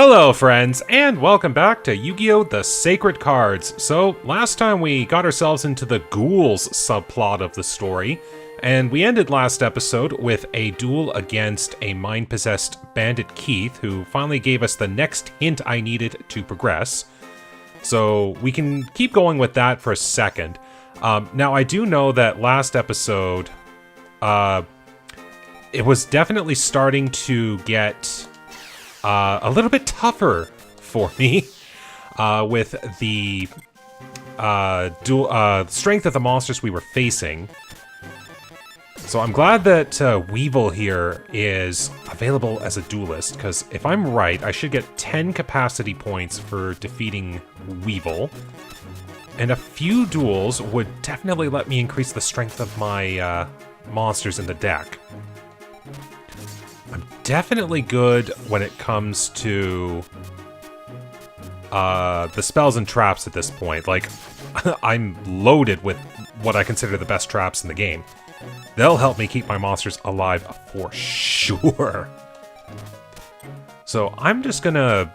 Hello friends, and welcome back to Yu-Gi-Oh! The Sacred Cards. So, last time we got ourselves into the ghouls subplot of the story, and we ended last episode with a duel against a mind-possessed bandit Keith, who finally gave us the next hint I needed to progress. So, we can keep going with that for a second. Now, I do know that last episode, it was definitely starting to get a little bit tougher for me with the strength of the monsters we were facing. So I'm glad that Weevil here is available as a duelist, because if I'm right, I should get 10 capacity points for defeating Weevil. And a few duels would definitely let me increase the strength of my monsters in the deck. I'm definitely good when it comes to the spells and traps at this point. Like, I'm loaded with what I consider the best traps in the game. They'll help me keep my monsters alive for sure. So I'm just gonna...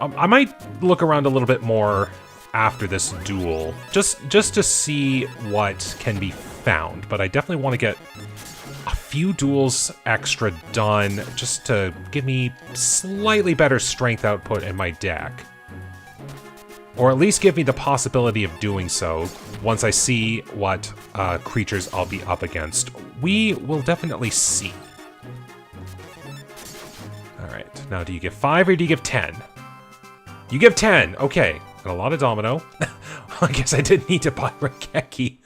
I might look around a little bit more after this duel, just to see what can be found. But I definitely want to get a few duels extra done just to give me slightly better strength output in my deck. Or at least give me the possibility of doing so once I see what creatures I'll be up against. We will definitely see. Alright, now do you give 5 or do you give 10? You give 10! Okay, and a lot of domino. I guess I didn't need to buy Rakeki.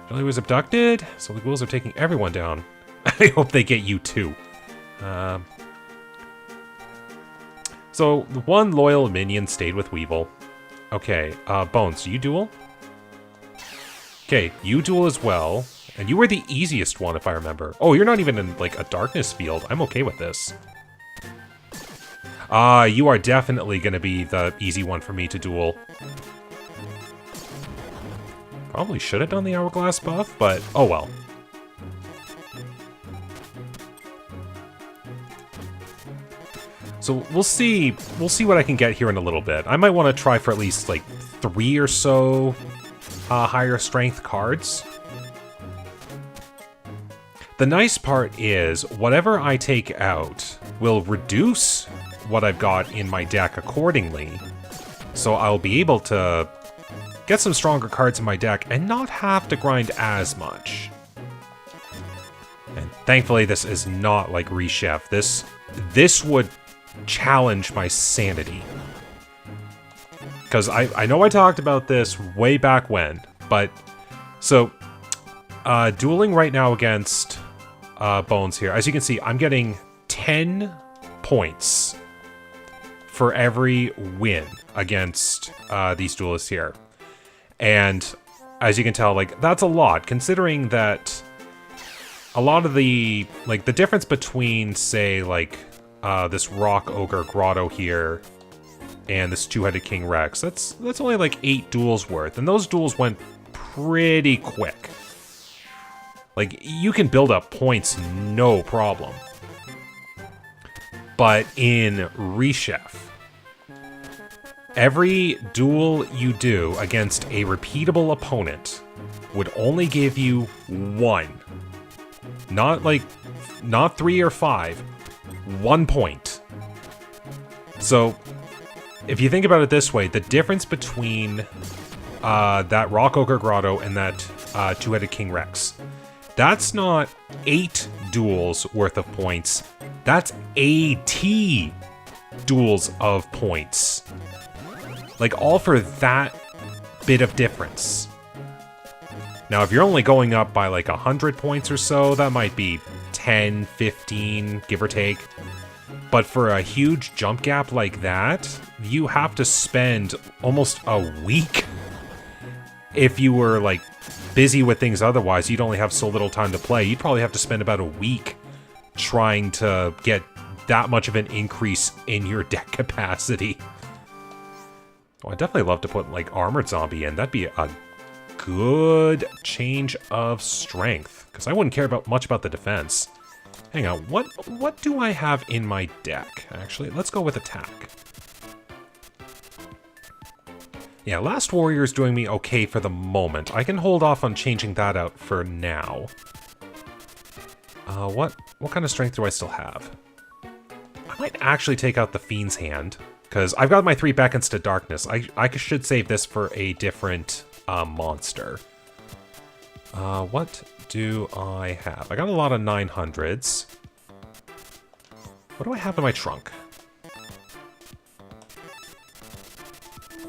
Julie was abducted, so the ghouls are taking everyone down. I hope they get you too. So, one loyal minion stayed with Weevil. Okay, Bones, do you duel? Okay, you duel as well. And you were the easiest one, if I remember. Oh, you're not even in, like, a darkness field. I'm okay with this. You are definitely gonna be the easy one for me to duel. Probably should have done the hourglass buff, but oh well. So we'll see what I can get here in a little bit. I might want to try for at least like 3 or so higher strength cards. The nice part is whatever I take out will reduce what I've got in my deck accordingly. So I'll be able to get some stronger cards in my deck and not have to grind as much. And thankfully this is not like Reshef. This would challenge my sanity. Because I know I talked about this way back when, but... So, dueling right now against Bones here. As you can see, I'm getting 10 points for every win against these duelists here. And as you can tell, like, that's a lot, considering that a lot of the, like, the difference between, say, like, this Rock Ogre Grotto here and this Two-Headed King Rex, that's only like 8 duels worth, and those duels went pretty quick. Like, you can build up points no problem. But in Reshef, every duel you do against a repeatable opponent would only give you 1. Not 3 or 5. 1 point. So, if you think about it this way, the difference between that Rock Ogre Grotto and that Two-Headed King Rex, that's not 8 duels worth of points. That's 80 duels of points. Like, all for that bit of difference. Now, if you're only going up by like 100 points or so, that might be 10, 15, give or take. But for a huge jump gap like that, you have to spend almost a week. If you were, like, busy with things otherwise, you'd only have so little time to play. You'd probably have to spend about a week trying to get that much of an increase in your deck capacity. Oh, I'd definitely love to put, like, Armored Zombie in. That'd be a good change of strength, because I wouldn't care much about the defense. Hang on, what do I have in my deck? Actually, let's go with attack. Yeah, Last Warrior is doing me okay for the moment. I can hold off on changing that out for now. What kind of strength do I still have? I might actually take out the Fiend's Hand, because I've got my 3 Beckons to Darkness. I should save this for a different monster. What do I have? I got a lot of 900s. What do I have in my trunk?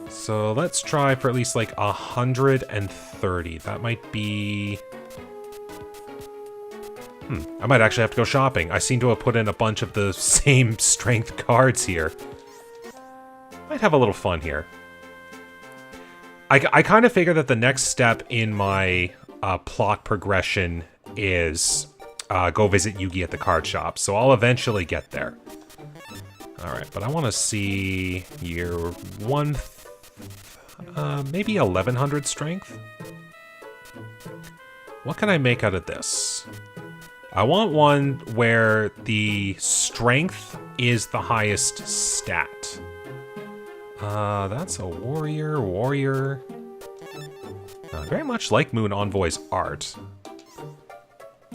So let's try for at least like 130. That might be... I might actually have to go shopping. I seem to have put in a bunch of the same strength cards here. Might have a little fun here. I kind of figure that the next step in my plot progression is go visit Yugi at the card shop, so I'll eventually get there. Alright, but I want to see year 1... maybe 1100 strength? What can I make out of this? I want one where the strength is the highest stat. That's a warrior. Very much like Moon Envoy's art.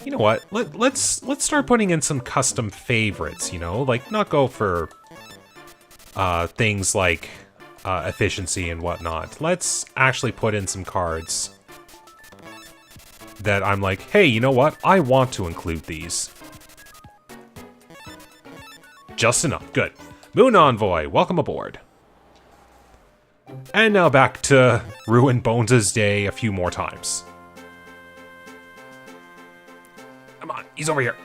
You know what? Let's start putting in some custom favorites, you know? Like, not go for things like efficiency and whatnot. Let's actually put in some cards that I'm like, hey, you know what? I want to include these. Just enough. Good. Moon Envoy, welcome aboard. And now back to Ruin Bones' day a few more times. Come on, he's over here.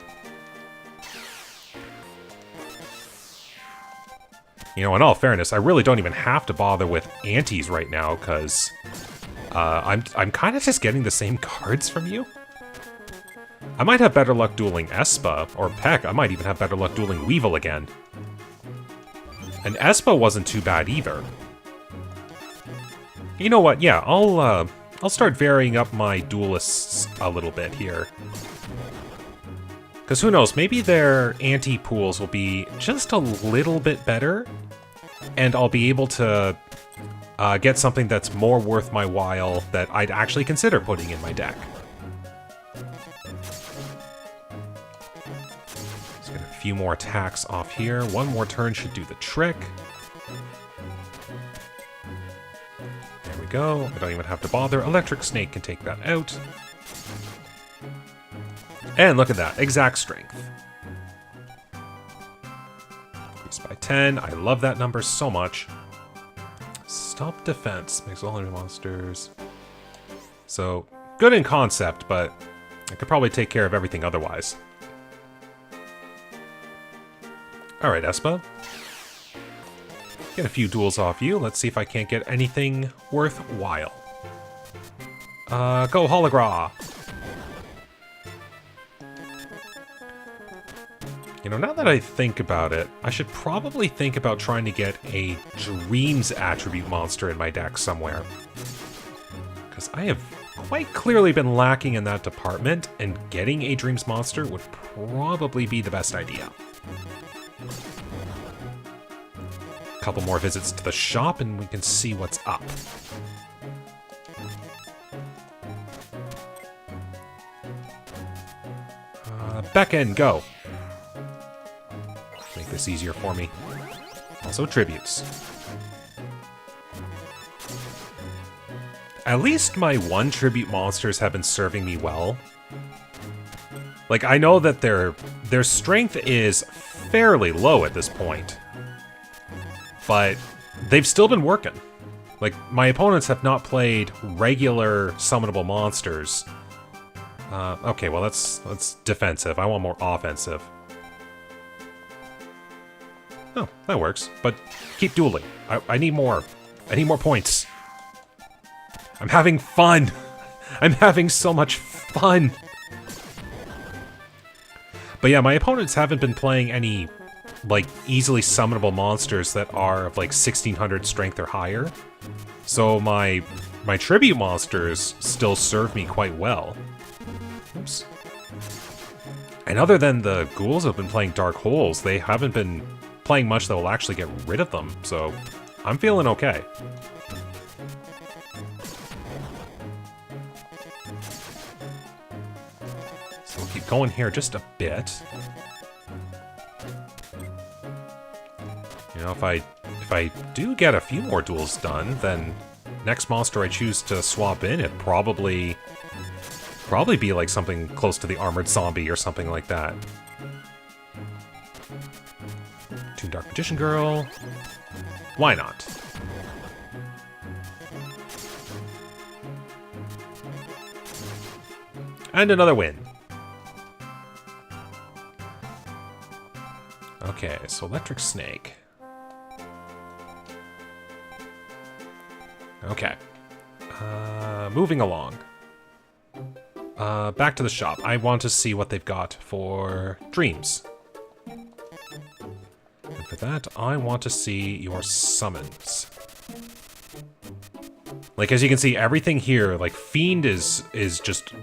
You know, in all fairness, I really don't even have to bother with antis right now, because I'm kind of just getting the same cards from you. I might have better luck dueling Espa, or Peck. I might even have better luck dueling Weevil again. And Espa wasn't too bad either. You know what? Yeah, I'll start varying up my duelists a little bit here. Because who knows, maybe their anti-pools will be just a little bit better, and I'll be able to get something that's more worth my while that I'd actually consider putting in my deck. Let's get a few more attacks off here. One more turn should do the trick. There we go. I don't even have to bother. Electric Snake can take that out. And look at that, exact strength. Increased by 10. I love that number so much. Stop defense. Makes all enemy monsters. So, good in concept, but I could probably take care of everything otherwise. Alright, Espa. Get a few duels off you. Let's see if I can't get anything worthwhile. Go Holograw! You know, now that I think about it, I should probably think about trying to get a Dreams attribute monster in my deck somewhere. Because I have quite clearly been lacking in that department, and getting a Dreams monster would probably be the best idea. A couple more visits to the shop and we can see what's up. Beckon, go! Make this easier for me. Also tributes. At least my 1 tribute monsters have been serving me well. Like, I know that their strength is fairly low at this point. But they've still been working. Like, my opponents have not played regular summonable monsters. Okay, well, that's defensive. I want more offensive. Oh, that works. But keep dueling. I need more. I need more points. I'm having fun. I'm having so much fun. But yeah, my opponents haven't been playing any, like, easily summonable monsters that are of, like, 1600 strength or higher. So my tribute monsters still serve me quite well. Oops. And other than the ghouls have been playing dark holes, they haven't been playing much that will actually get rid of them, so I'm feeling okay. So we'll keep going here just a bit. You know, if I do get a few more duels done, then next monster I choose to swap in, it'd probably be like something close to the armored zombie or something like that. Toon Dark Magician Girl. Why not? And another win. Okay, so Electric Snake. Okay. Moving along. Back to the shop. I want to see what they've got for dreams. And for that, I want to see your summons. Like, as you can see, everything here, like, Fiend is just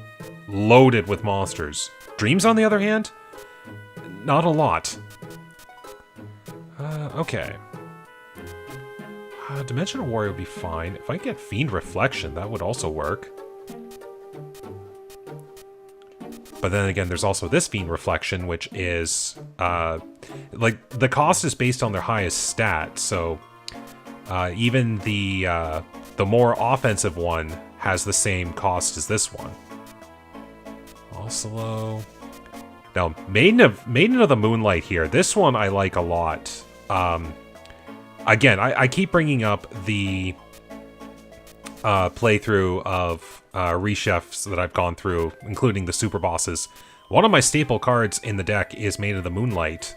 loaded with monsters. Dreams, on the other hand, not a lot. Okay. Dimensional Warrior would be fine. If I get Fiend Reflection, that would also work. But then again, there's also this Fiend Reflection, which is, like, the cost is based on their highest stat, so even the more offensive one has the same cost as this one. Also, now, Maiden of the Moonlight here. This one I like a lot. Again, I keep bringing up the playthrough of rechefs that I've gone through, including the super bosses. One of my staple cards in the deck is Maiden of the Moonlight,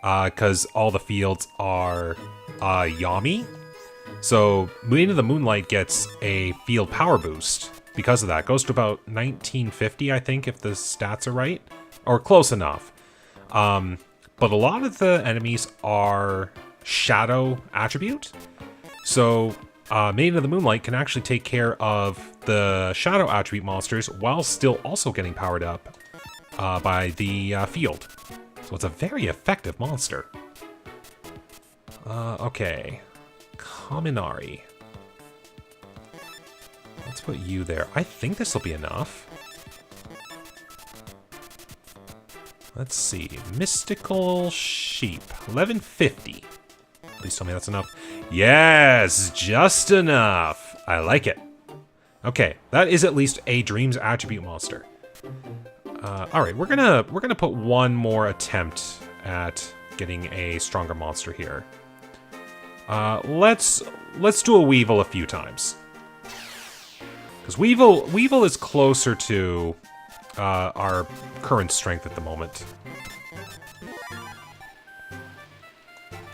because all the fields are Yami. So Maiden of the Moonlight gets a field power boost because of that. Goes to about 1950, I think, if the stats are right, or close enough. But a lot of the enemies are Shadow attribute, so Maiden of the Moonlight can actually take care of the Shadow attribute monsters while still also getting powered up by the field. So it's a very effective monster. Okay. Kaminari. Let's put you there. I think this will be enough. Let's see. Mystical Sheep. 1150. Please tell me that's enough. Yes! Just enough! I like it. Okay, that is at least a Dreams attribute monster. Alright, we're gonna put one more attempt at getting a stronger monster here. Let's do a Weevil a few times. Because Weevil is closer to our current strength at the moment.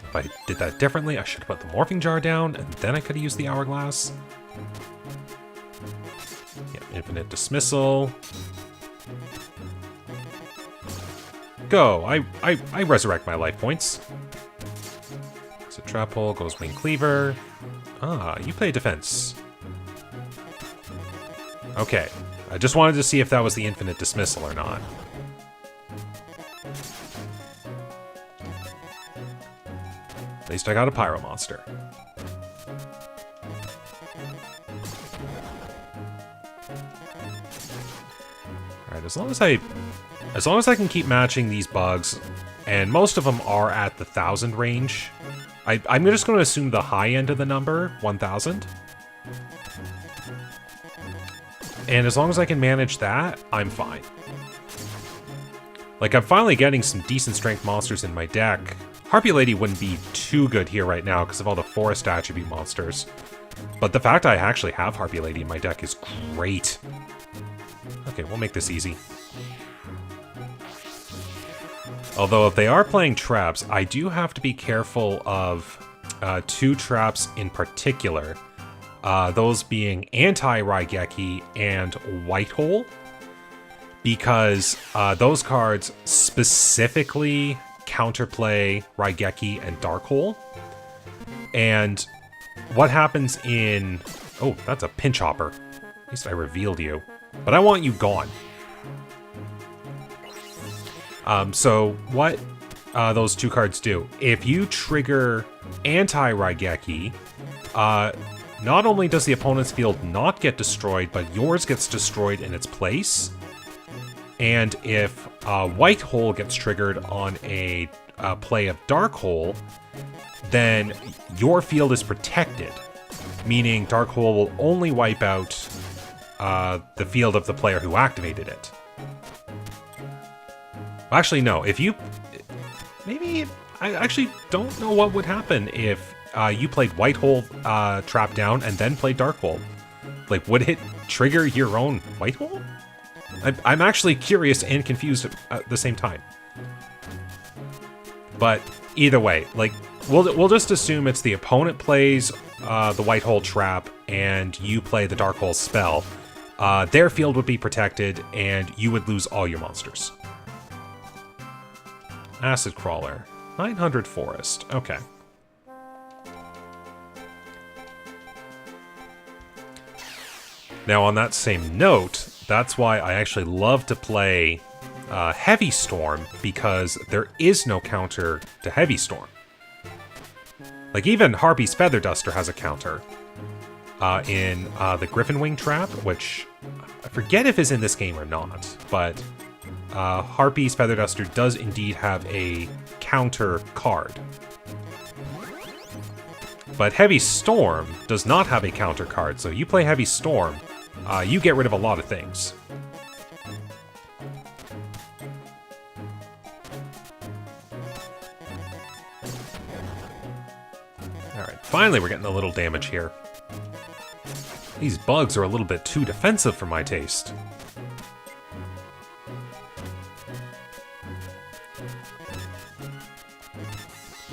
If I did that differently, I should have put the Morphing Jar down, and then I could have used the Hourglass. Yeah, Infinite Dismissal. Go! I resurrect my life points. So Trap Hole goes Wing Cleaver. Ah, you play defense. Okay. I just wanted to see if that was the Infinite Dismissal or not. At least I got a Pyro Monster. Alright, as long as I can keep matching these bugs, and most of them are at the 1,000 range, I'm just going to assume the high end of the number, 1,000. And as long as I can manage that, I'm fine. Like, I'm finally getting some decent strength monsters in my deck. Harpy Lady wouldn't be too good here right now because of all the forest attribute monsters. But the fact I actually have Harpy Lady in my deck is great. Okay, we'll make this easy. Although if they are playing traps, I do have to be careful of two traps in particular. Those being Anti-Raigeki and White Hole. Because those cards specifically counterplay Raigeki and Dark Hole. And what happens in... Oh, that's a Pinch Hopper. At least I revealed you. But I want you gone. So what those two cards do, if you trigger anti-Raigeki, not only does the opponent's field not get destroyed, but yours gets destroyed in its place. And if White Hole gets triggered on a play of Dark Hole, then your field is protected, meaning Dark Hole will only wipe out the field of the player who activated it. Actually, no. If you... Maybe... I actually don't know what would happen if you played White Hole Trap Down and then played Dark Hole. Like, would it trigger your own White Hole? I'm actually curious and confused at the same time. But either way, like, we'll just assume it's the opponent plays the White Hole Trap and you play the Dark Hole spell. Their field would be protected and you would lose all your monsters. Acid Crawler. 900 Forest. Okay. Now, on that same note, that's why I actually love to play Heavy Storm, because there is no counter to Heavy Storm. Like, even Harpy's Feather Duster has a counter in the Griffin Wing Trap, which I forget if is in this game or not, but Harpy's Feather Duster does indeed have a counter card. But Heavy Storm does not have a counter card, so you play Heavy Storm, you get rid of a lot of things. Alright, finally we're getting a little damage here. These bugs are a little bit too defensive for my taste.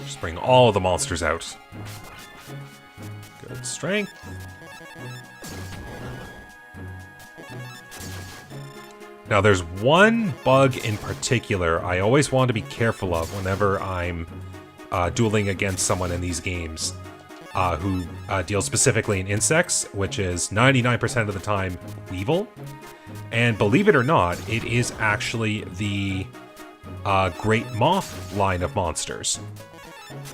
Just bring all of the monsters out. Good strength. Now, there's one bug in particular I always want to be careful of whenever I'm dueling against someone in these games who deals specifically in insects, which is 99% of the time Weevil. And believe it or not, it is actually the Great Moth line of monsters.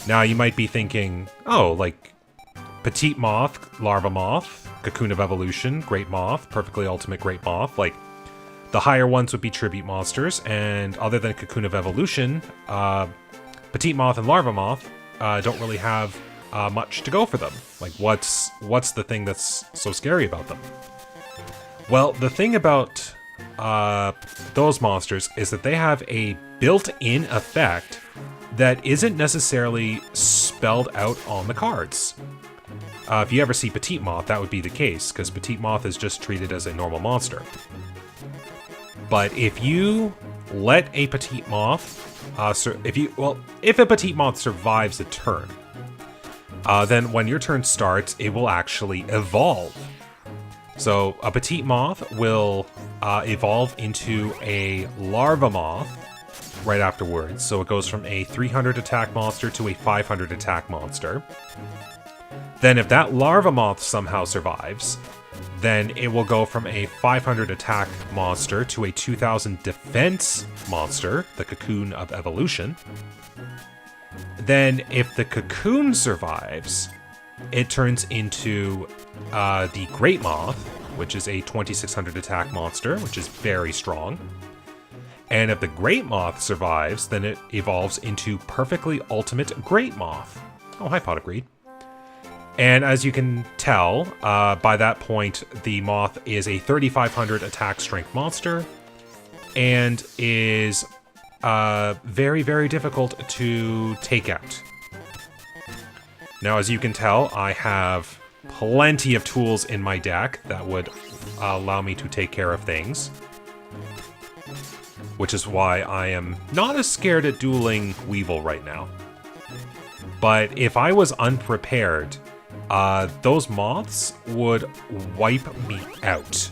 Now, you might be thinking, oh, like Petite Moth, Larva Moth, Cocoon of Evolution, Great Moth, Perfectly Ultimate Great Moth, like, the higher ones would be tribute monsters, and other than Cocoon of Evolution, Petite Moth and Larva Moth don't really have much to go for them. Like, what's the thing that's so scary about them? Well, the thing about those monsters is that they have a built-in effect that isn't necessarily spelled out on the cards. If you ever see Petite Moth, that would be the case, because Petite Moth is just treated as a normal monster. But if you let a Petite Moth, if a Petite Moth survives a turn, then when your turn starts, it will actually evolve. So a Petite Moth will evolve into a Larva Moth right afterwards. So it goes from a 300 attack monster to a 500 attack monster. Then if that Larva Moth somehow survives, then it will go from a 500 attack monster to a 2000 defense monster, the Cocoon of Evolution. Then if the Cocoon survives, it turns into the Great Moth, which is a 2600 attack monster, which is very strong. And if the Great Moth survives, then it evolves into Perfectly Ultimate Great Moth. Oh, hi, Pot of Greed. And as you can tell, by that point, the Moth is a 3500 attack strength monster and is very, very difficult to take out. Now, as you can tell, I have plenty of tools in my deck that would allow me to take care of things, which is why I am not as scared at dueling Weevil right now. But if I was unprepared, those moths would wipe me out.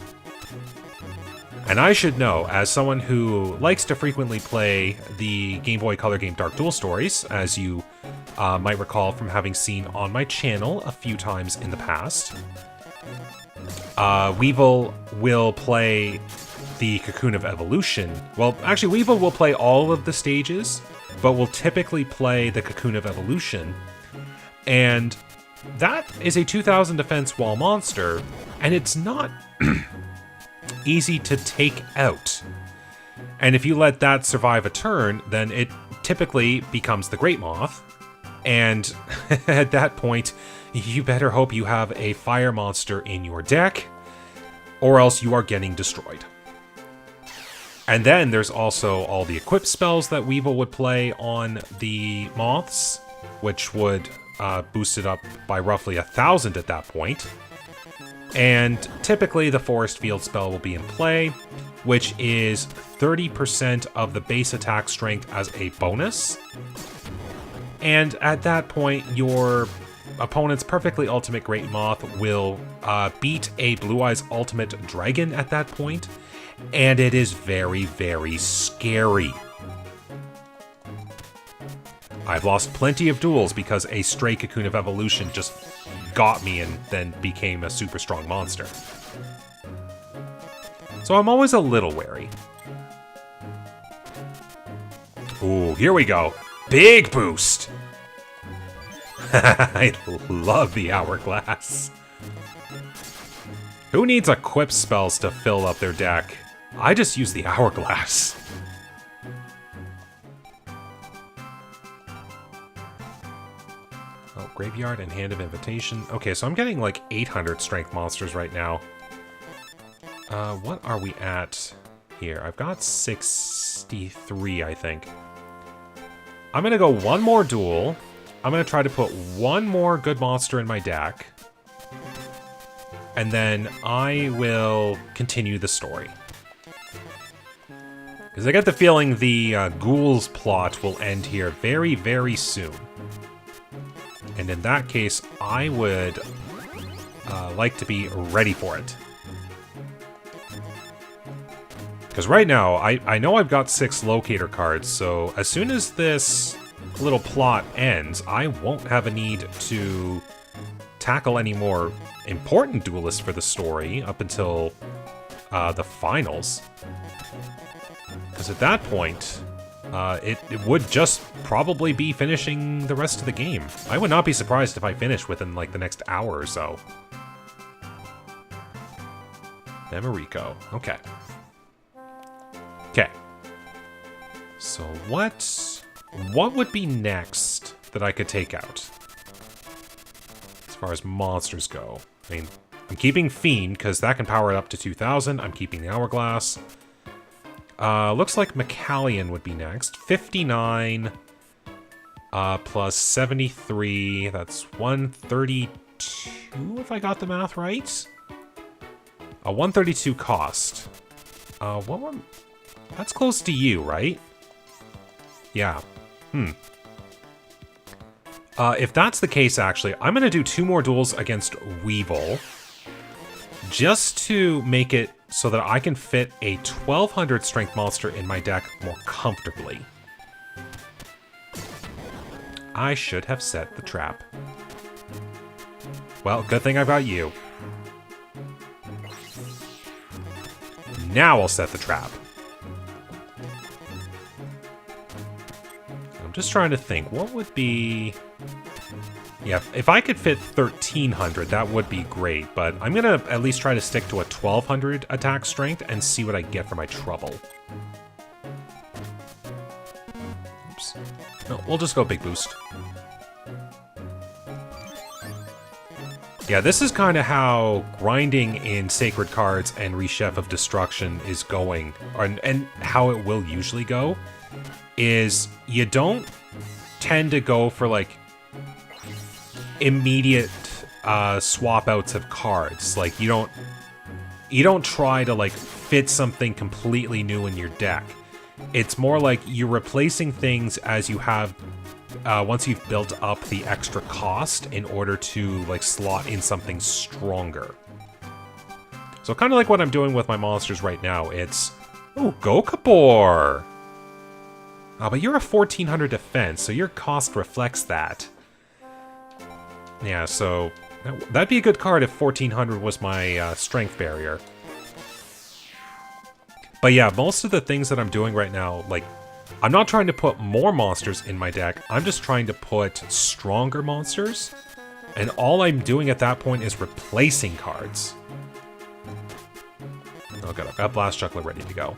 And I should know, as someone who likes to frequently play the Game Boy Color game Dark Duel Stories, as you might recall from having seen on my channel a few times in the past, Weevil will play the Cocoon of Evolution, well, actually, Weevil will play all of the stages, but will typically play the Cocoon of Evolution. And that is a 2000 defense wall monster, and it's not easy to take out. And if you let that survive a turn, then it typically becomes the Great Moth. And at that point, you better hope you have a fire monster in your deck, or else you are getting destroyed. And then there's also all the equip spells that Weevil would play on the Moths, which would boost it up by roughly 1,000 at that point. And typically the Forest Field spell will be in play, which is 30% of the base attack strength as a bonus. And at that point, your opponent's Perfectly Ultimate Great Moth will beat a Blue Eyes Ultimate Dragon at that point, and it is very, very scary. I've lost plenty of duels because a stray Cocoon of Evolution just got me and then became a super strong monster. So I'm always a little wary. Ooh, here we go. Big boost! I love the Hourglass. Who needs equip spells to fill up their deck? I just use the Hourglass. Oh, Graveyard and Hand of Invitation. Okay, so I'm getting like 800 strength monsters right now. What are we at here? I've got 63, I think. I'm gonna go one more duel. I'm gonna try to put one more good monster in my deck. And then I will continue the story. Because I get the feeling the Ghouls plot will end here very, very soon. And in that case, I would like to be ready for it. Because right now, I know I've got 6 locator cards, so as soon as this little plot ends, I won't have a need to tackle any more important duelists for the story up until the finals. Because at that point, it would just probably be finishing the rest of the game. I would not be surprised if I finish within like the next hour or so. Nemerico. Okay. Okay. So what would be next that I could take out? As far as monsters go. I mean, I'm keeping Fiend, because that can power it up to 2,000. I'm keeping the Hourglass. Looks like McCallion would be next. 59 plus 73. That's 132, if I got the math right. A 132 cost. What one? That's close to you, right? Yeah. If that's the case, actually, I'm going to do 2 more duels against Weevil. Just to make it so that I can fit a 1200 strength monster in my deck more comfortably. I should have set the trap. Well, good thing I've got you. Now I'll set the trap. I'm just trying to think, what would be... Yeah, if I could fit 1300, that would be great, but I'm gonna at least try to stick to a 1200 attack strength and see what I get for my trouble. Oops. No, we'll just go big boost. Yeah, this is kind of how grinding in Sacred Cards and Rechef of Destruction is going, and how it will usually go, is you don't tend to go for, like, immediate swap outs of cards. Like, you don't try to, like, fit something completely new in your deck. It's more like you're replacing things as you have once you've built up the extra cost in order to, like, slot in something stronger. So kind of like what I'm doing with my monsters right now. It's, oh, go Kabor! But you're a 1400 defense, so your cost reflects that. Yeah, so that'd be a good card if 1400 was my strength barrier. But yeah, most of the things that I'm doing right now, like, I'm not trying to put more monsters in my deck. I'm just trying to put stronger monsters. And all I'm doing at that point is replacing cards. Oh god, I've got Blast Juggler ready to go.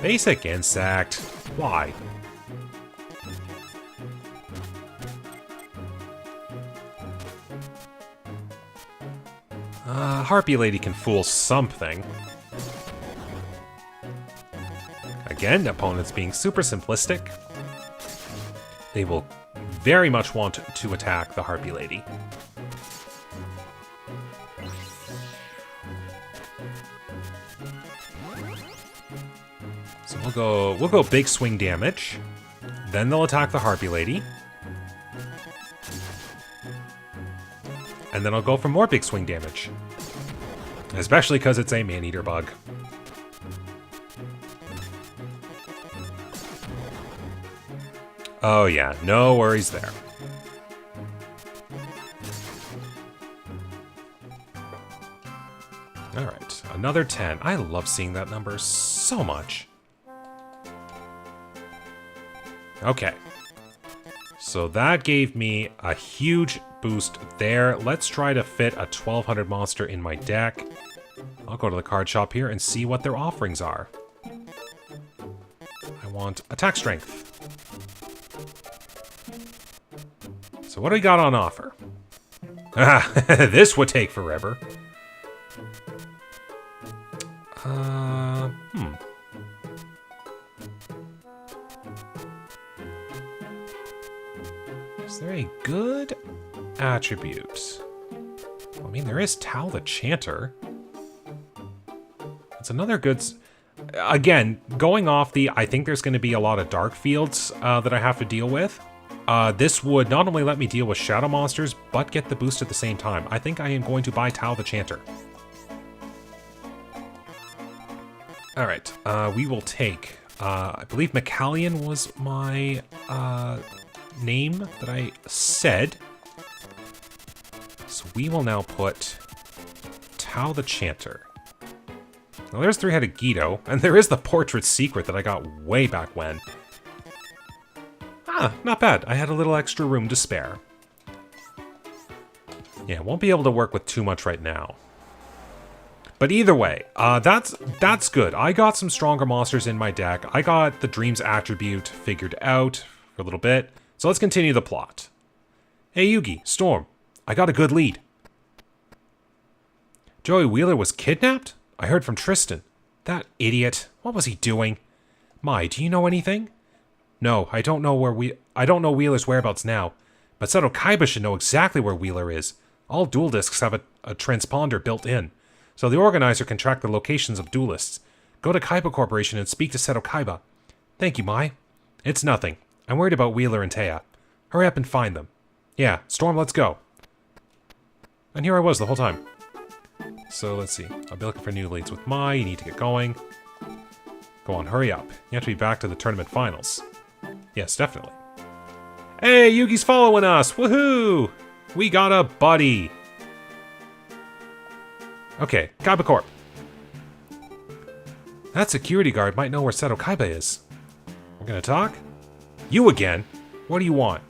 Basic Insect. Why? Harpy Lady can fool something. Again, opponents being super simplistic. They will very much want to attack the Harpy Lady. So we'll go big swing damage. Then they'll attack the Harpy Lady. And then I'll go for more big swing damage. Especially because it's a Man-Eater bug. Oh yeah, no worries there. Alright, another 10. I love seeing that number so much. Okay. So that gave me a huge boost there. Let's try to fit a 1200 monster in my deck. I'll go to the card shop here and see what their offerings are. I want attack strength. So what do we got on offer? Ah, this would take forever. Is there a good attribute? Well, I mean, there is Tal the Chanter. It's another good... Again, going off the... I think there's going to be a lot of dark fields that I have to deal with. This would not only let me deal with shadow monsters, but get the boost at the same time. I think I am going to buy Tal the Chanter. Alright, we will take... I believe McCallion was my name that I said. So we will now put Tal the Chanter. Now there's Three-Headed Yugioh, and there is the Portrait Secret that I got way back when. Ah, not bad. I had a little extra room to spare. Yeah, won't be able to work with too much right now. But either way, that's good. I got some stronger monsters in my deck. I got the Dreams attribute figured out for a little bit. So let's continue the plot. Hey Yugi, Storm, I got a good lead. Joey Wheeler was kidnapped? I heard from Tristan. That idiot. What was he doing? Mai, do you know anything? No, I don't know Wheeler's whereabouts now. But Seto Kaiba should know exactly where Wheeler is. All duel discs have a transponder built in. So the organizer can track the locations of duelists. Go to Kaiba Corporation and speak to Seto Kaiba. Thank you, Mai. It's nothing. I'm worried about Wheeler and Taya. Hurry up and find them. Yeah, Storm, let's go. And here I was the whole time. So let's see. I'll be looking for new leads with Mai. You need to get going. Go on, hurry up. You have to be back to the tournament finals. Yes, definitely. Hey, Yugi's following us! Woohoo! We got a buddy! Okay, Kaiba Corp. That security guard might know where Seto Kaiba is. We're gonna talk? You again? What do you want?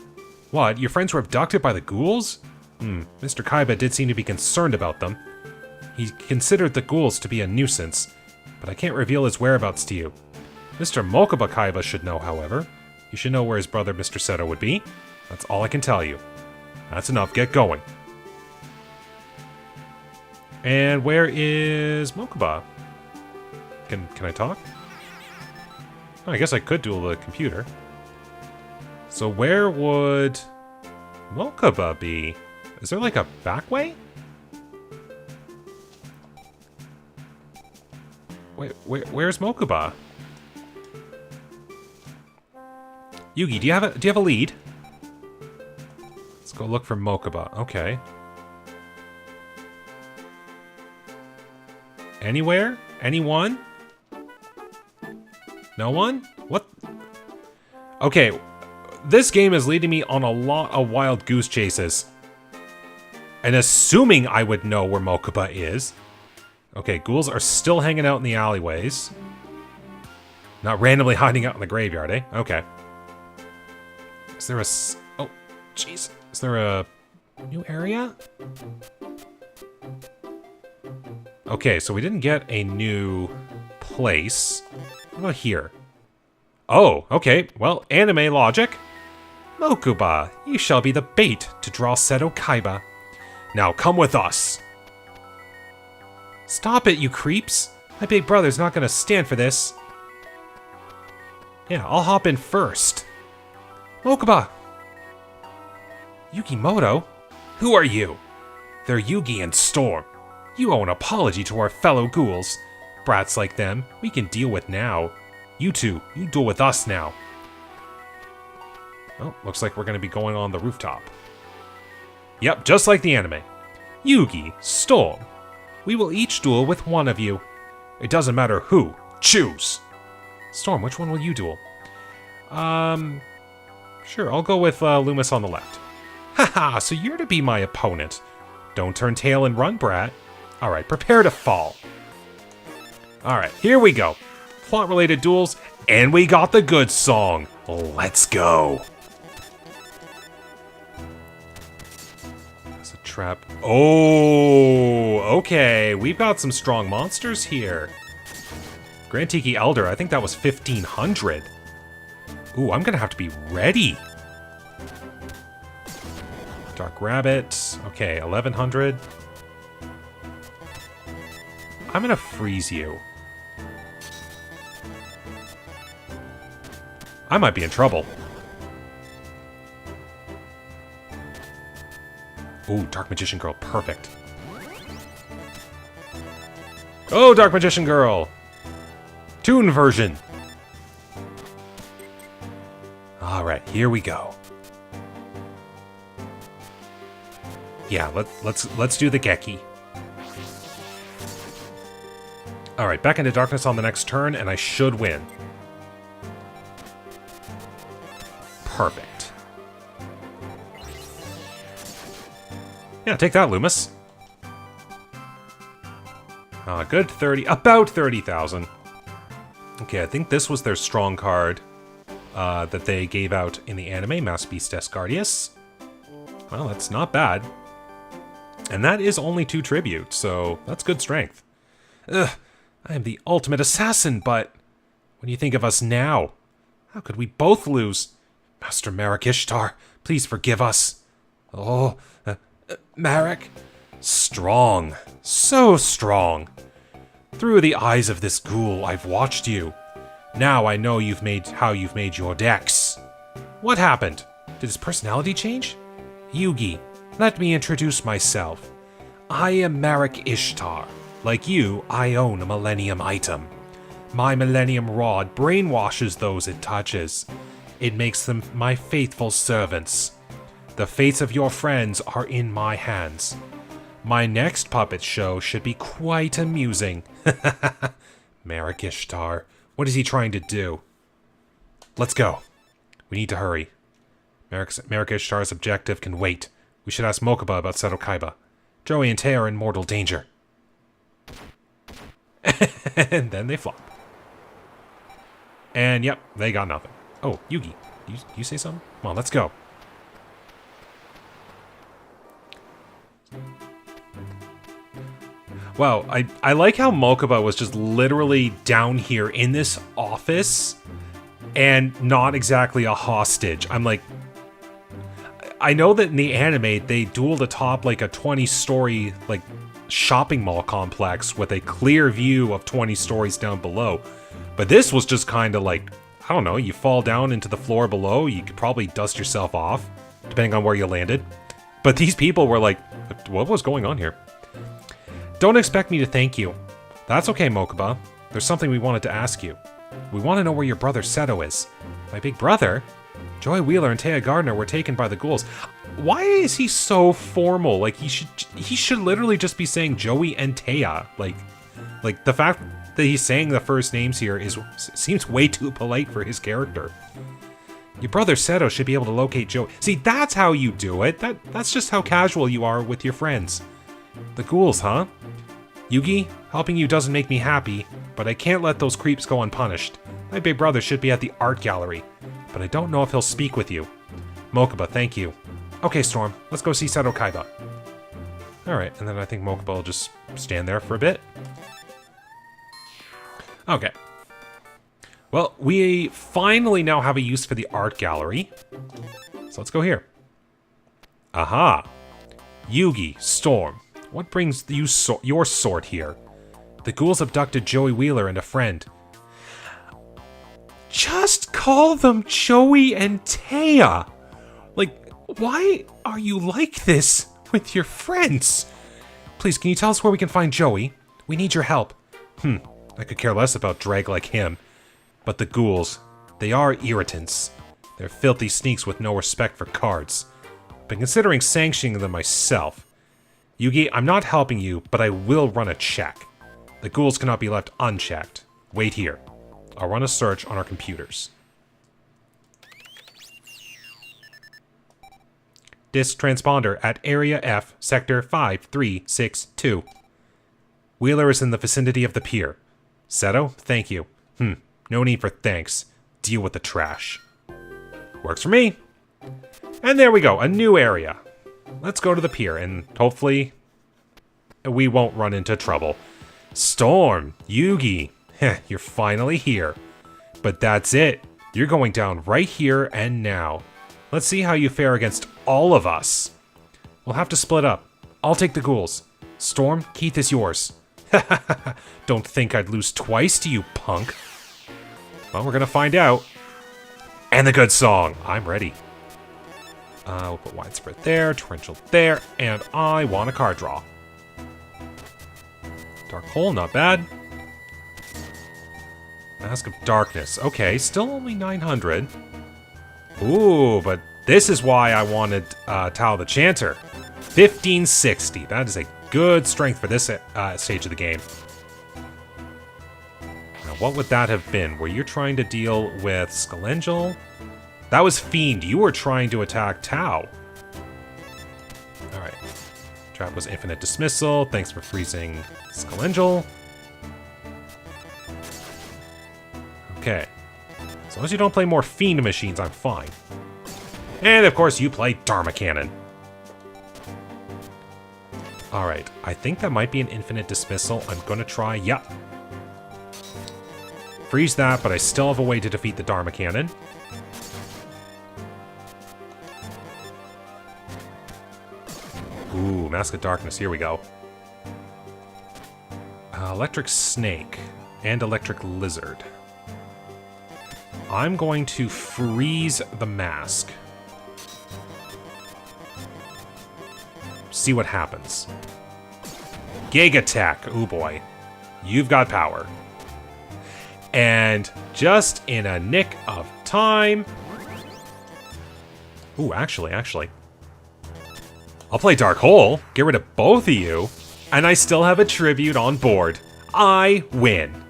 What, your friends were abducted by the ghouls? Mr. Kaiba did seem to be concerned about them. He considered the ghouls to be a nuisance, but I can't reveal his whereabouts to you. Mr. Mokuba Kaiba should know, however. You should know where his brother Mr. Seto would be. That's all I can tell you. That's enough, get going. And where is Mokuba? Can I talk? Oh, I guess I could duel the computer. So where would Mokuba be? Is there like a back way? Wait, where's Mokuba? Yugi, do you have a lead? Let's go look for Mokuba. Okay. Anywhere? Anyone? No one? What? Okay. This game is leading me on a lot of wild goose chases. And assuming I would know where Mokuba is. Okay, ghouls are still hanging out in the alleyways. Not randomly hiding out in the graveyard, eh? Okay. Is there a... Oh, jeez. Is there a new area? Okay, so we didn't get a new place. What about here? Oh, okay. Well, anime logic. Mokuba, you shall be the bait to draw Seto Kaiba. Now come with us. Stop it, you creeps. My big brother's not gonna stand for this. Yeah, I'll hop in first. Mokuba! Yugimoto? Who are you? They're Yugi and Storm. You owe an apology to our fellow ghouls. Brats like them, we can deal with now. You two, you duel with us now. Oh, looks like we're going to be going on the rooftop. Yep, just like the anime. Yugi, Storm. We will each duel with one of you. It doesn't matter who. Choose! Storm, which one will you duel? Sure, I'll go with Loomis on the left. Haha, so you're to be my opponent. Don't turn tail and run, brat. Alright, prepare to fall. Alright, here we go. Plot-related duels, and we got the good song. Let's go. There's a trap. Oh, okay. We've got some strong monsters here. Grand Tiki Elder, I think that was 1,500. Ooh, I'm gonna have to be ready. Dark Rabbit. Okay, 1,100. I'm gonna freeze you. I might be in trouble. Ooh, Dark Magician Girl. Perfect. Oh, Dark Magician Girl! Toon version. Alright, here we go. Yeah, let's do the Geki. Alright, back into darkness on the next turn, and I should win. Perfect. Yeah, take that, Loomis. Good 30, about 30,000. Okay, I think this was their strong card that they gave out in the anime, Masterpiece Guardius. Well, that's not bad. And that is only 2 tribute, so that's good strength. Ugh, I am the ultimate assassin, but when you think of us now, how could we both lose? Master Marik Ishtar, please forgive us. Oh, Marik. Strong. So strong. Through the eyes of this ghoul, I've watched you. Now I know how you've made your decks. What happened? Did his personality change? Yugi, let me introduce myself. I am Marik Ishtar. Like you, I own a Millennium item. My Millennium Rod brainwashes those it touches. It makes them my faithful servants. The fates of your friends are in my hands. My next puppet show should be quite amusing. Marik Ishtar. What is he trying to do? Let's go. We need to hurry. Marik Ishtar's objective can wait. We should ask Mokuba about Seto Kaiba. Joey and Tei are in mortal danger. And then they flop. And yep, they got nothing. Oh, Yugi. You say something? Come on, let's go. Wow, I like how Mokuba was just literally down here in this office and not exactly a hostage. I'm like, I know that in the anime they dueled atop like a 20-story like shopping mall complex with a clear view of 20 stories down below. But this was just kind of like, I don't know, you fall down into the floor below, you could probably dust yourself off, depending on where you landed. But these people were like, what was going on here? Don't expect me to thank you. That's okay, Mokuba. There's something we wanted to ask you. We want to know where your brother Seto is. My big brother? Joy Wheeler and Taya Gardner were taken by the ghouls. Why is he so formal? Like, he should literally just be saying Joey and Taya. Like the fact that he's saying the first names here seems way too polite for his character. Your brother Seto should be able to locate Joey. See, that's how you do it. That's just how casual you are with your friends. The ghouls, huh? Yugi, helping you doesn't make me happy, but I can't let those creeps go unpunished. My big brother should be at the art gallery, but I don't know if he'll speak with you. Mokuba, thank you. Okay, Storm, let's go see Seto Kaiba. Alright, and then I think Mokuba will just stand there for a bit. Okay. Well, we finally now have a use for the art gallery. So let's go here. Aha! Yugi, Storm, what brings you your sort here? The ghouls abducted Joey Wheeler and a friend. Just call them Joey and Taya! Like, why are you like this with your friends? Please, can you tell us where we can find Joey? We need your help. I could care less about drag like him. But the ghouls, they are irritants. They're filthy sneaks with no respect for cards. Been considering sanctioning them myself. Yugi, I'm not helping you, but I will run a check. The ghouls cannot be left unchecked. Wait here. I'll run a search on our computers. Disk transponder at Area F, Sector 5362. Wheeler is in the vicinity of the pier. Seto, thank you. No need for thanks. Deal with the trash. Works for me. And there we go, a new area. Let's go to the pier, and hopefully we won't run into trouble. Storm, Yugi, you're finally here. But that's it. You're going down right here and now. Let's see how you fare against all of us. We'll have to split up. I'll take the ghouls. Storm, Keith is yours. Don't think I'd lose twice to you, punk. Well, we're gonna find out. And the good song. I'm ready. We'll put widespread there, torrential there, and I want a card draw. Dark Hole, not bad. Mask of Darkness. Okay, still only 900. Ooh, but this is why I wanted Tao the Chanter. 1560. That is a good strength for this stage of the game. Now, what would that have been? Were you trying to deal with Skalengel? That was Fiend. You were trying to attack Tao. Alright. Trap was Infinite Dismissal. Thanks for freezing Skalengel. Okay. As long as you don't play more Fiend machines, I'm fine. And of course, you play Dharma Cannon. Alright, I think that might be an Infinite Dismissal. I'm gonna try, yeah. Freeze that, but I still have a way to defeat the Dharma Cannon. Ooh, Mask of Darkness, here we go. Electric Snake and Electric Lizard. I'm going to freeze the mask. See what happens. Gig Attack. Ooh boy. You've got power. And just in a nick of time... Ooh, actually. I'll play Dark Hole, get rid of both of you, and I still have a tribute on board. I win.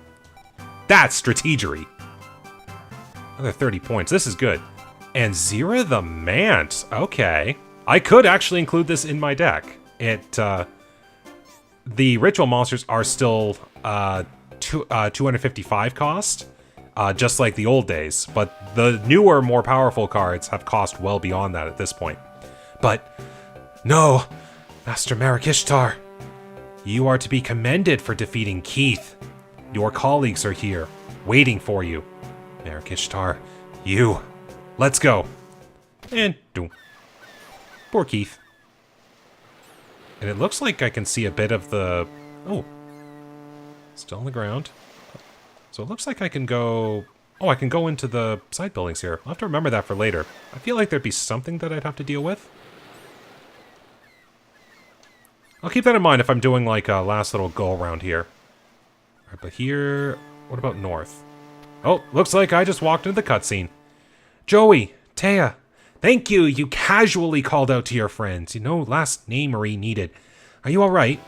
That's strategery. Another 30 points. This is good. And Zira the Mant. Okay. I could actually include this in my deck. The ritual monsters are still 255 cost, just like the old days. But the newer, more powerful cards have cost well beyond that at this point. But no, Master Marik Ishtar. You are to be commended for defeating Keith. Your colleagues are here, waiting for you. Marik Ishtar, you. Let's go. And boom. Poor Keith. And it looks like I can see a bit of the... Oh. Still on the ground. So it looks like I can go... Oh, I can go into the side buildings here. I'll have to remember that for later. I feel like there'd be something that I'd have to deal with. I'll keep that in mind if I'm doing like a last little go around here. Alright, but here... What about north? Oh, looks like I just walked into the cutscene. Joey, Taya, thank you. You casually called out to your friends. You know, last namery needed. Are you alright?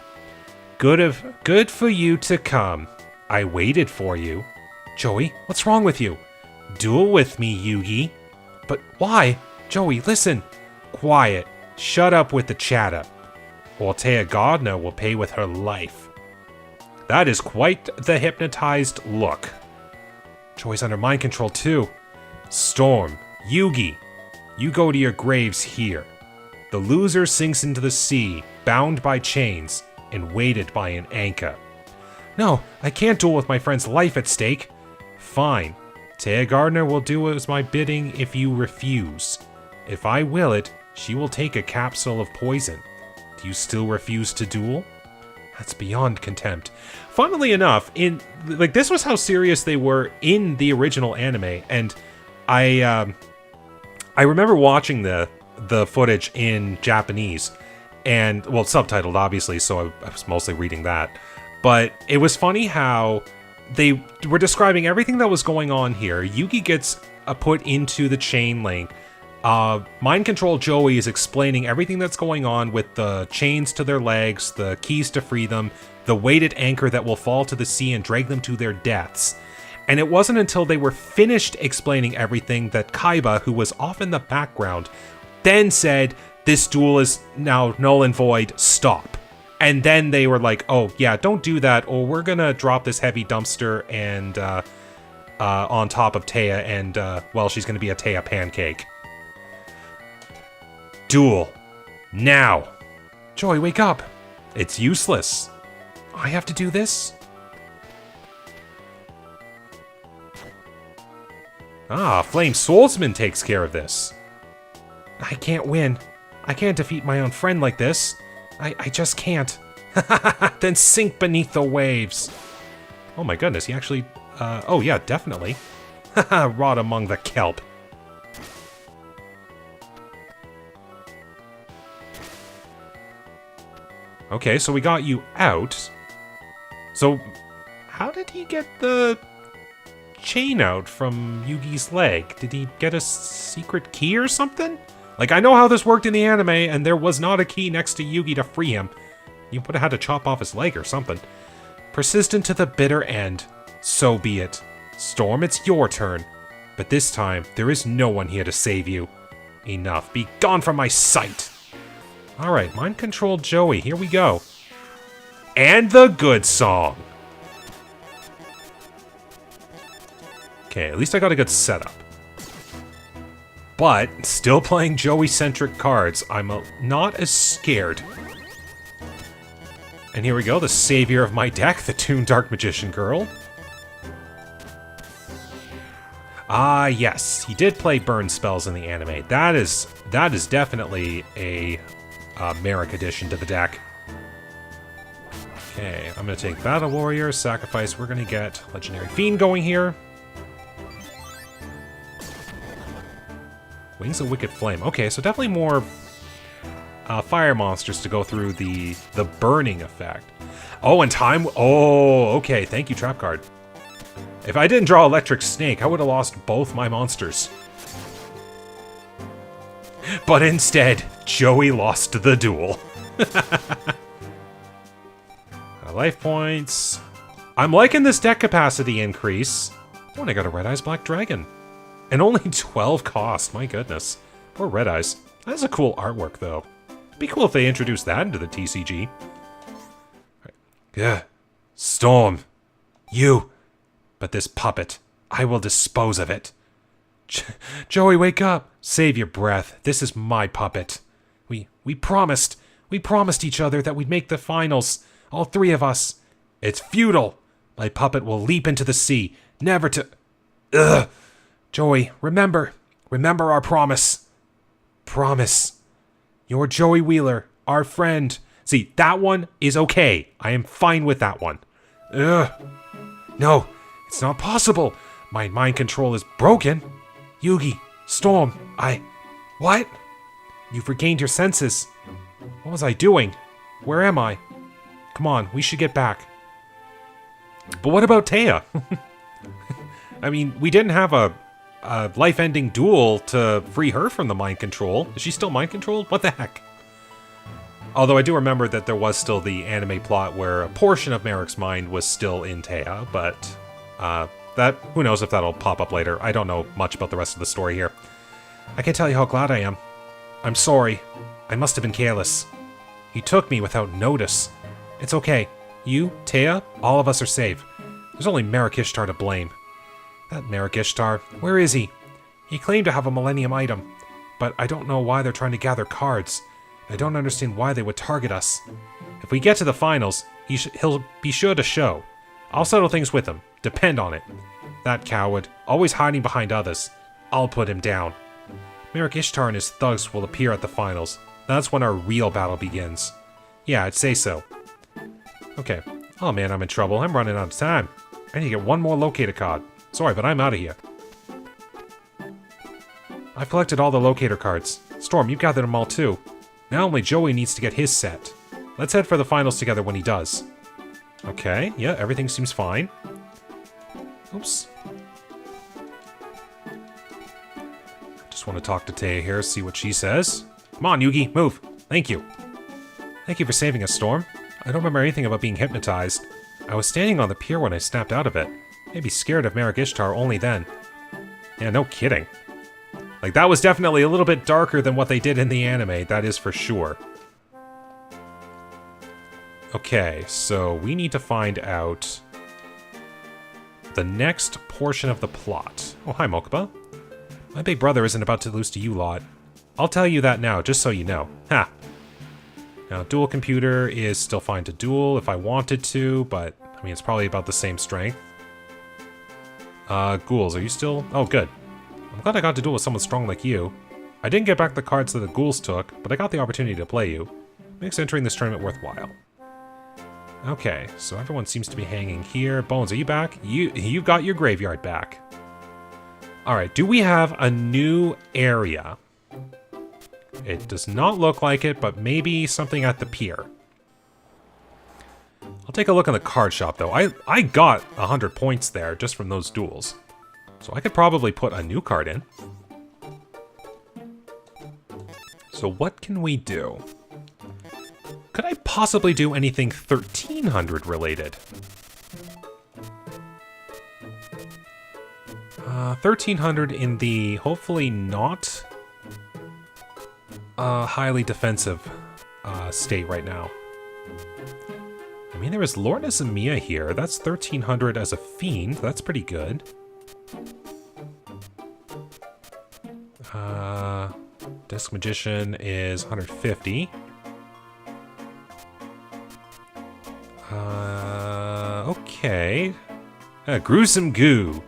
Good for you to come. I waited for you. Joey, what's wrong with you? Duel with me, Yugi. but why? Joey, listen. Quiet. Shut up with the chatter. Or Taya Gardner will pay with her life. That is quite the hypnotized look. Joey's under mind control too. Storm, Yugi, you go to your graves here. The loser sinks into the sea, bound by chains, and weighted by an anchor. No, I can't duel with my friend's life at stake. Fine. Taya Gardner will do as my bidding if you refuse. If I will it, she will take a capsule of poison. Do you still refuse to duel? That's beyond contempt. Funnily enough, this was how serious they were in the original anime, and I remember watching the footage in Japanese, and, well, subtitled, obviously, so I was mostly reading that. But it was funny how they were describing everything that was going on here. Yugi gets put into the chain link. Mind Control Joey is explaining everything that's going on with the chains to their legs, the keys to free them, the weighted anchor that will fall to the sea and drag them to their deaths. And it wasn't until they were finished explaining everything that Kaiba, who was off in the background, then said, "This duel is now null and void, stop." And then they were like, "Oh, yeah, don't do that, or we're gonna drop this heavy dumpster and on top of Taya, and, well, she's gonna be a Taya pancake." Duel. Now. Joey, wake up. It's useless. I have to do this? Ah, Flame Swordsman takes care of this. I can't win. I can't defeat my own friend like this. I just can't. Then sink beneath the waves. Oh my goodness, he actually... oh yeah, definitely. Rot among the kelp. Okay, so we got you out. So, how did he get the chain out from Yugi's leg? Did he get a secret key or something? Like, I know how this worked in the anime, and there was not a key next to Yugi to free him. You would have had to chop off his leg or something. Persistent to the bitter end. So be it. Storm, it's your turn. But this time, there is no one here to save you. Enough. Be gone from my sight. Alright, Mind Control Joey, here we go. And the good song. Okay, at least I got a good setup. But, still playing Joey-centric cards, I'm not as scared. And here we go, the savior of my deck, the Toon Dark Magician Girl. Ah, yes, he did play burn spells in the anime. That is definitely a Marik addition to the deck. Okay, I'm going to take Battle Warrior, Sacrifice. We're going to get Legendary Fiend going here. Wings of Wicked Flame. Okay, so definitely more fire monsters to go through the burning effect. Oh, and time... Oh, okay. Thank you, Trap Card. If I didn't draw Electric Snake, I would have lost both my monsters. But instead, Joey lost the duel. Life points. I'm liking this deck capacity increase. Oh, and I got a Red Eyes Black Dragon. And only 12 cost, my goodness. Poor Red Eyes. That's a cool artwork, though. It'd be cool if they introduced that into the TCG. Yeah. Storm. You. But this puppet, I will dispose of it. Joey, wake up. Save your breath. This is my puppet. We promised. We promised each other that we'd make the finals. All three of us. It's futile. My puppet will leap into the sea. Never to... Ugh. Joey, remember. Remember our promise. Promise. You're Joey Wheeler, our friend. See, that one is okay. I am fine with that one. Ugh. No, it's not possible. My mind control is broken. Yugi, Storm, What? You've regained your senses. What was I doing? Where am I? Come on, we should get back. But what about Taya? I mean, we didn't have a life-ending duel to free her from the mind control. Is she still mind controlled? What the heck? Although I do remember that there was still the anime plot where a portion of Marik's mind was still in Taya, but who knows if that'll pop up later. I don't know much about the rest of the story here. I can't tell you how glad I am. I'm sorry. I must have been careless. You took me without notice. It's okay. You, Taya, all of us are safe. There's only Marik Ishtar to blame. That Marik Ishtar, where is he? He claimed to have a Millennium item, but I don't know why they're trying to gather cards. I don't understand why they would target us. If we get to the finals, he'll be sure to show. I'll settle things with him. Depend on it. That coward, always hiding behind others. I'll put him down. Marik Ishtar and his thugs will appear at the finals. That's when our real battle begins. Yeah, I'd say so. Okay. Oh man, I'm in trouble. I'm running out of time. I need to get one more locator card. Sorry, but I'm out of here. I've collected all the locator cards. Storm, you've gathered them all too. Now only Joey needs to get his set. Let's head for the finals together when he does. Okay, yeah, everything seems fine. Oops. Just want to talk to Taya here, see what she says. Come on, Yugi, move. Thank you. Thank you for saving us, Storm. I don't remember anything about being hypnotized. I was standing on the pier when I snapped out of it. Maybe scared of Marik Ishtar only then. Yeah, no kidding. Like, that was definitely a little bit darker than what they did in the anime, that is for sure. Okay, so we need to find out the next portion of the plot. Oh, hi, Mokuba. My big brother isn't about to lose to you lot. I'll tell you that now, just so you know. Ha! Now, dual computer is still fine to duel if I wanted to, but, I mean, it's probably about the same strength. Ghouls, are you still... Oh, good. I'm glad I got to duel with someone strong like you. I didn't get back the cards that the ghouls took, but I got the opportunity to play you. Makes entering this tournament worthwhile. Okay, so everyone seems to be hanging here. Bones, are you back? You've got your graveyard back. Alright, do we have a new area? It does not look like it, but maybe something at the pier. I'll take a look in the card shop, though. I got 100 points there just from those duels. So I could probably put a new card in. So what can we do? Could I possibly do anything 1300 related? 1300 in the hopefully not highly defensive state right now. I mean, there is Lord Nesamiya here. That's 1300 as a fiend. That's pretty good. Disc Magician is 150. Okay. Gruesome Goo.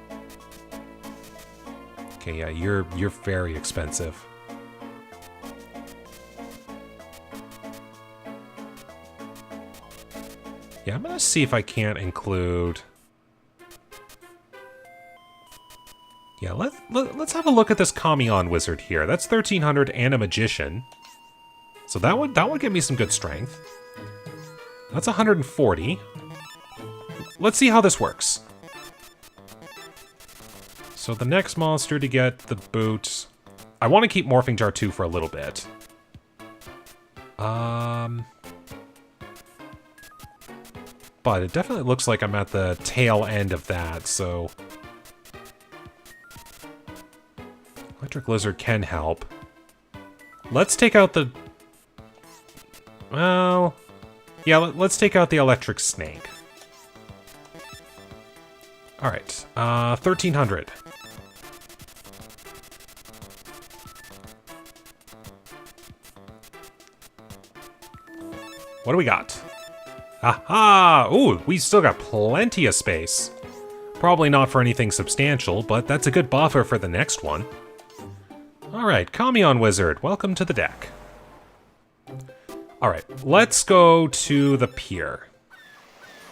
Okay, yeah, you're very expensive. Yeah, I'm gonna see if I can't include... Yeah, let's have a look at this Kamion Wizard here. That's 1300 and a Magician. So that would give me some good strength. That's 140. Let's see how this works. So the next monster to get the boot... I want to keep Morphing Jar 2 for a little bit. But it definitely looks like I'm at the tail end of that, so... Electric Lizard can help. Let's take out the... Well... Yeah, let's take out the Electric Snake. Alright, 1300. What do we got? Aha! Ooh, we still got plenty of space. Probably not for anything substantial, but that's a good buffer for the next one. Alright, Kamion Wizard, welcome to the deck. Alright, let's go to the pier.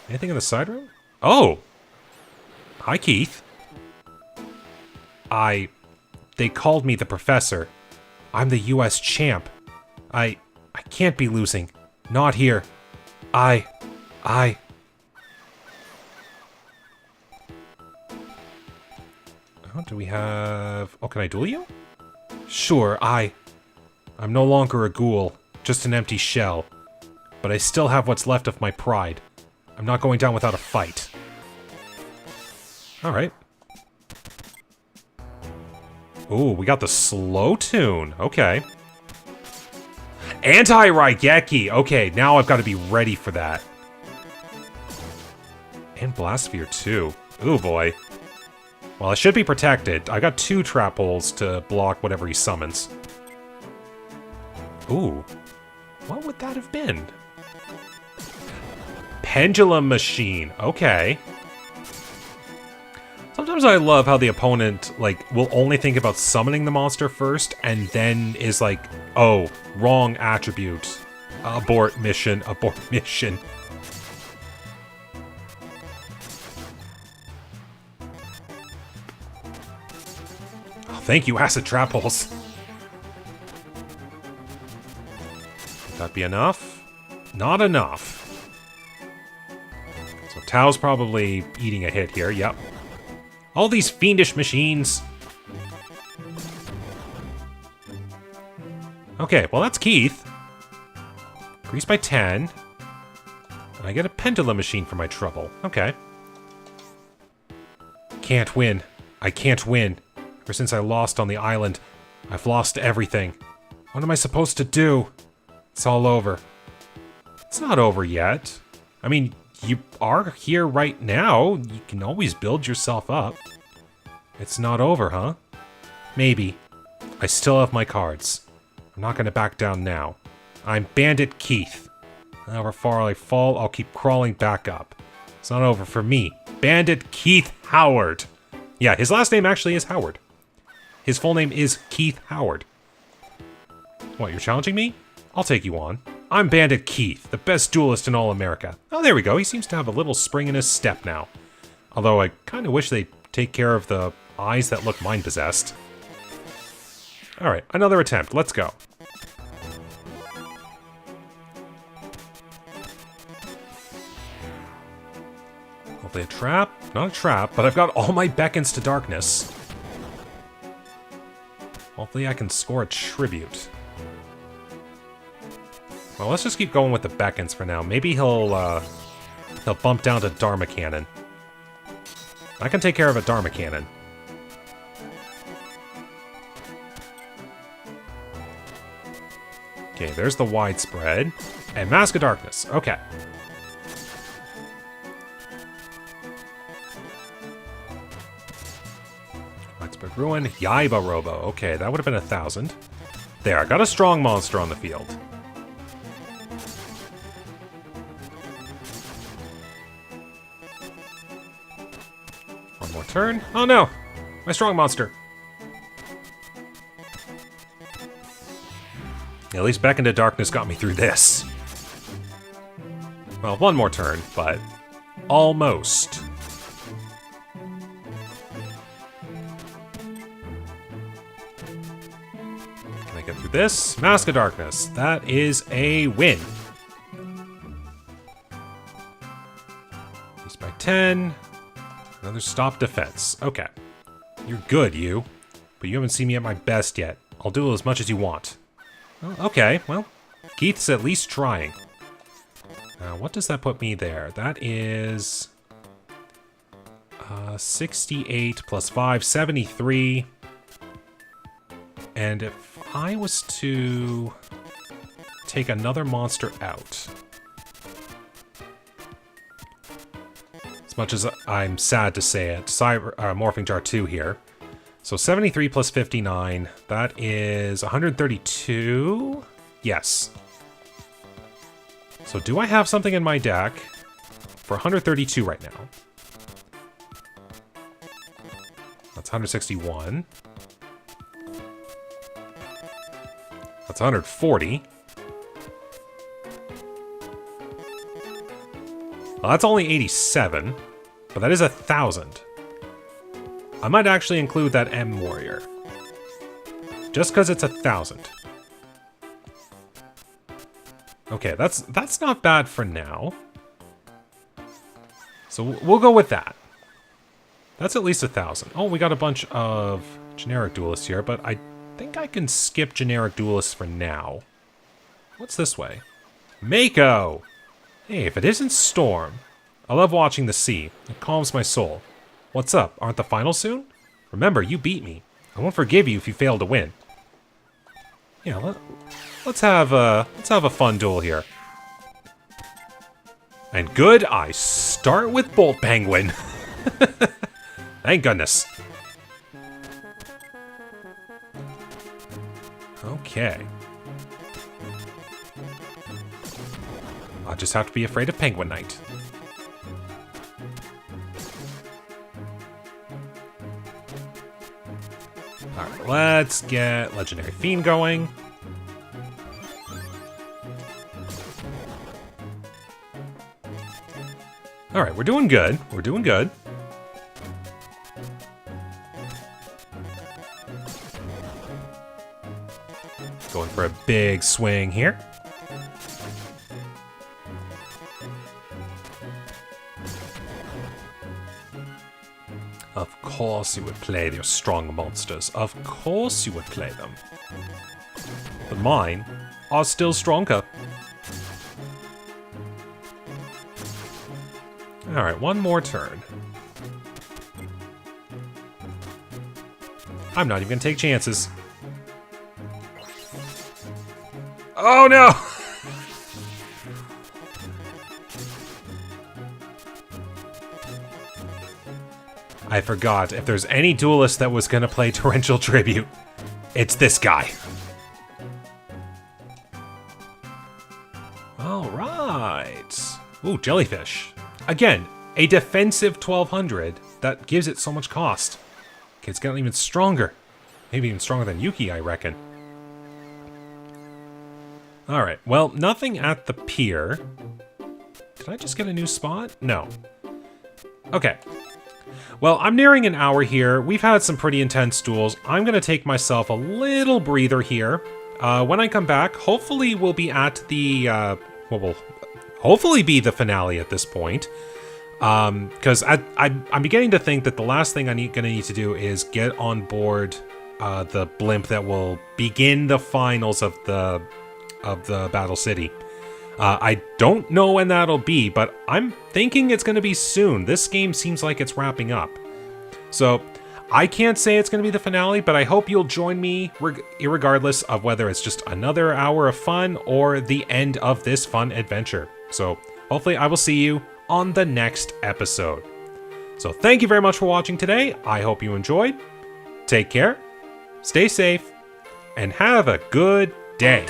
Anything in the side room? Oh! Hi, Keith. They called me the professor. I'm the US champ. I can't be losing. Not here. Oh, do we have... Oh, can I duel you? Sure, I'm no longer a ghoul, just an empty shell. But I still have what's left of my pride. I'm not going down without a fight. Alright. Ooh, we got the slow tune. Okay. Anti-Raigeki. Okay, now I've got to be ready for that. And Blastsphere too. Ooh, boy. Well, I should be protected. I got 2 trap holes to block whatever he summons. Ooh. What would that have been? Pendulum Machine. Okay. Sometimes I love how the opponent, like, will only think about summoning the monster first, and then is like, oh, wrong attribute. Abort mission, abort mission. Oh, thank you, Acid Trap Holes. Would that be enough? Not enough. So Tao's probably eating a hit here, yep. All these fiendish machines. Okay, well that's Keith. Increased by 10. And I get a pendulum machine for my trouble. Okay. Can't win. I can't win. Ever since I lost on the island, I've lost everything. What am I supposed to do? It's all over. It's not over yet. I mean, you are here right now. You can always build yourself up. It's not over, huh? Maybe. I still have my cards. I'm not going to back down now. I'm Bandit Keith. However far I fall, I'll keep crawling back up. It's not over for me. Bandit Keith Howard. Yeah, his last name actually is Howard. His full name is Keith Howard. What, you're challenging me? I'll take you on. I'm Bandit Keith, the best duelist in all America. Oh, there we go. He seems to have a little spring in his step now. Although I kind of wish they'd take care of the eyes that look mind-possessed. Alright, another attempt. Let's go. Hopefully a trap? Not a trap, but I've got all my beckons to darkness. Hopefully I can score a tribute. Well, let's just keep going with the beckons for now. Maybe he'll bump down to Dharma Cannon. I can take care of a Dharma Cannon. Okay, there's the widespread. And Mask of Darkness. Okay. Widespread Ruin. Yaiba Robo. Okay, that would have been 1,000. There, I got a strong monster on the field. One more turn. Oh no! My strong monster. At least Beckon to Darkness got me through this. Well, one more turn, but almost. Can I get through this? Mask of Darkness. That is a win. At least by 10. Another stop defense. Okay. You're good, you. But you haven't seen me at my best yet. I'll duel as much as you want. Okay, well, Keith's at least trying. Now, what does that put me there? That is 68 plus 5, 73. And if I was to take another monster out, as much as I'm sad to say it, Morphing Jar 2 here. So 73 plus 59, that is 132? Yes. So do I have something in my deck for 132 right now? That's 161. That's 140. Well, that's only 87, but that is 1,000. I might actually include that M Warrior. Just because it's 1,000. Okay, that's not bad for now. So we'll go with that. That's at least 1,000. Oh, we got a bunch of generic duelists here, but I think I can skip generic duelists for now. What's this way? Mako! Hey, if it isn't Storm. I love watching the sea. It calms my soul. What's up? Aren't the finals soon? Remember, you beat me. I won't forgive you if you fail to win. Yeah, let's have a fun duel here. And good, I start with Bolt Penguin. Thank goodness. Okay. I'll just have to be afraid of Penguin Knight. Alright, let's get Legendary Fiend going. Alright, we're doing good. We're doing good. Going for a big swing here. Of course you would play your strong monsters. Of course you would play them. But mine are still stronger. Alright, one more turn. I'm not even gonna take chances. Oh no! I forgot. If there's any duelist that was gonna play Torrential Tribute, it's this guy. Alright. Ooh, Jellyfish. Again, a defensive 1200 that gives it so much cost. Okay, it's gotten even stronger. Maybe even stronger than Yugi, I reckon. Alright, well, nothing at the pier. Did I just get a new spot? No. Okay. Well, I'm nearing an hour here. We've had some pretty intense duels. I'm going to take myself a little breather here. When I come back, hopefully we'll be at the... well, we'll hopefully be the finale at this point. Because I'm beginning to think that the last thing I'm going to need to do is get on board the blimp that will begin the finals of the Battle City. I don't know when that'll be, but I'm thinking it's going to be soon. This game seems like it's wrapping up. So, I can't say it's going to be the finale, but I hope you'll join me irregardless of whether it's just another hour of fun or the end of this fun adventure. So, hopefully I will see you on the next episode. So, thank you very much for watching today. I hope you enjoyed. Take care, stay safe, and have a good day.